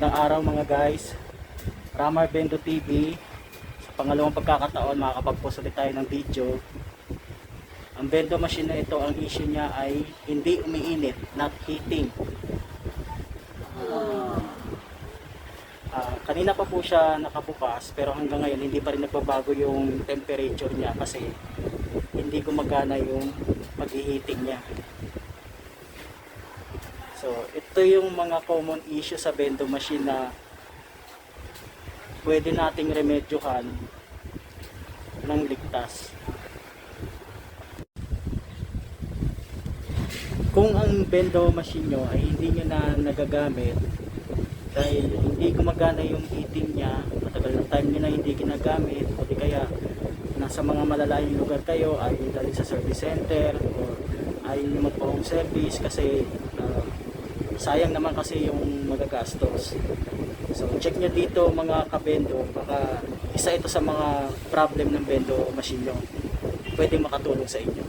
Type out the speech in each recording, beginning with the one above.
Magandang araw mga guys, Ramar Bendo TV. Sa pangalawang pagkakataon makakapag-post ulit tayo ng video. Ang bendo machine na ito, ang issue niya ay hindi umiinit, not heating. Kanina pa po siya nakabukas pero hanggang ngayon hindi pa rin nagbabago yung temperature niya kasi hindi gumagana yung pag-heating niya. So, ito yung mga common issue sa bendo machine na pwede nating remedyohan ng ligtas. Kung ang bendo machine nyo ay hindi nyo na nagagamit dahil hindi gumagana yung heating niya, matagal ng time nyo na hindi ginagamit, o di kaya nasa mga malalayong lugar kayo, ay dali sa service center o ay magpa-home service kasi sayang naman kasi yung magagastos. So check nyo dito mga kabendo, baka isa ito sa mga problem ng bendo machine nyo, pwede makatulong sa inyo.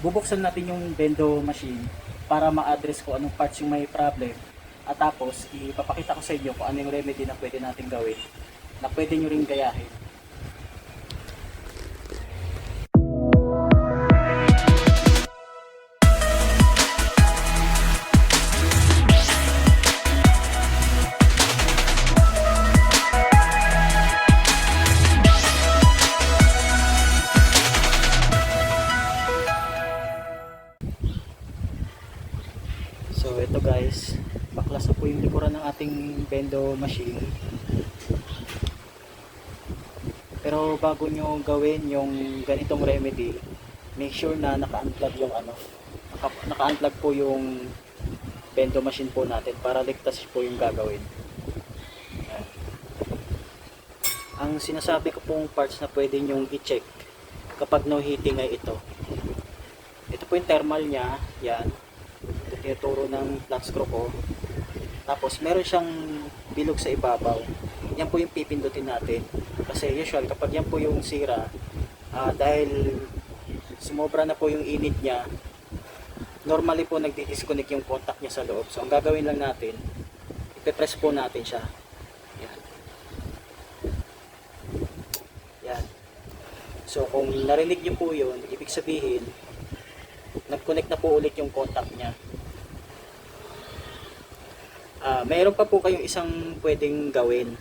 Bubuksan natin yung bendo machine para ma-address ko anong parts yung may problem, at tapos ipapakita ko sa inyo kung ano yung remedy na pwede natin gawin na pwede nyo rin gayahin. So ito guys, baklas na po yung likuran ng ating bendo machine. Pero bago nyo gawin yung ganitong remedy, make sure na naka-unplug yung naka-unplug po yung bendo machine po natin para ligtas po yung gagawin. Ayan. Ang sinasabi ko pong parts na pwede nyong i-check kapag no heating ay ito. Ito po yung thermal nya, yan. Tinuturo ng flat screw ko. Tapos meron siyang bilog sa ibabaw. Yan po yung pipindutin natin. Kasi usual kapag yan po yung sira, dahil sumobra na po yung init niya, normally po nagdi-disconnect yung contact niya sa loob. So ang gagawin lang natin, ipe-press po natin siya. Yan. Yan. So kung narinig niyo po yun, ibig sabihin nag-connect na po ulit yung contact niya. Meron pa po kayong isang pwedeng gawin.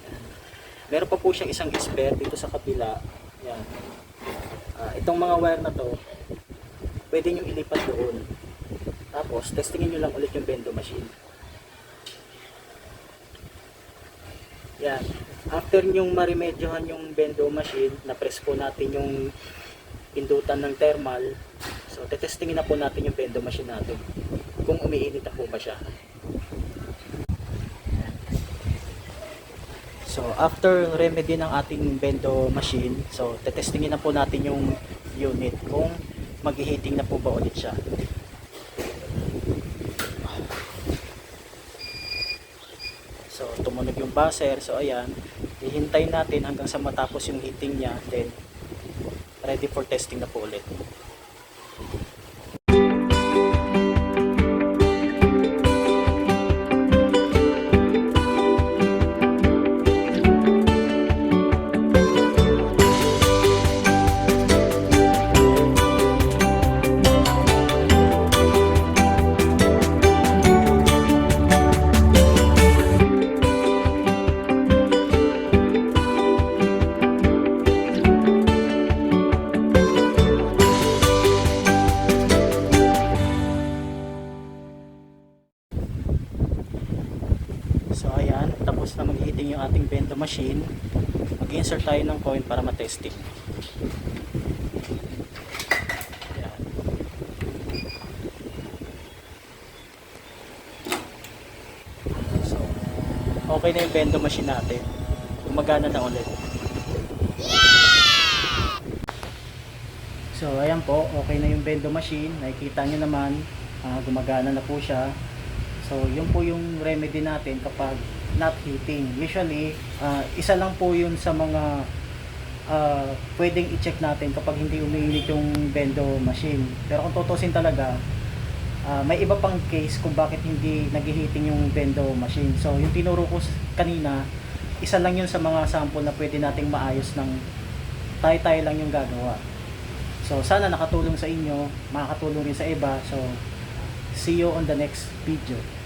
Yan. Meron pa po siyang isang spare dito sa kabila. Yan. Itong mga wire na to, pwede nyo ilipat doon. Tapos, testingin nyo lang ulit yung bendo machine. Yan. After nyong maremedyohan yung bendo machine, na-press po natin yung pindutan ng thermal. So, tetestingin na po natin yung bendo machine natin kung umiinit na po ba siya. So, after remedy ng ating bendo machine, so, tetestingin na po natin yung unit kung mag-heating na po ba ulit siya. So, tumunog yung buzzer. So, ayan. Hihintayin natin hanggang sa matapos yung heating niya. Then, ready for testing na po ulit. So ayan, tapos na mag-heating yung ating bendo machine. Mag-insert tayo ng coin para matesting. Ayan. So, okay na yung bendo machine natin. Gumagana na ulit. So ayan po, okay na yung bendo machine. Nakikita nyo naman, gumagana na po siya. So yun po yung remedy natin kapag not heating. Usually isa lang po yun sa mga pwedeng i-check natin kapag hindi umiinit yung bendo machine. Pero kung tutusin talaga, may iba pang case kung bakit hindi nag-heating yung bendo machine. So yung tinuro ko kanina, isa lang yun sa mga sample na pwede nating maayos ng tayo-tayo lang yung gagawa. So sana nakatulong sa inyo, makakatulong rin sa iba. So see you on the next video.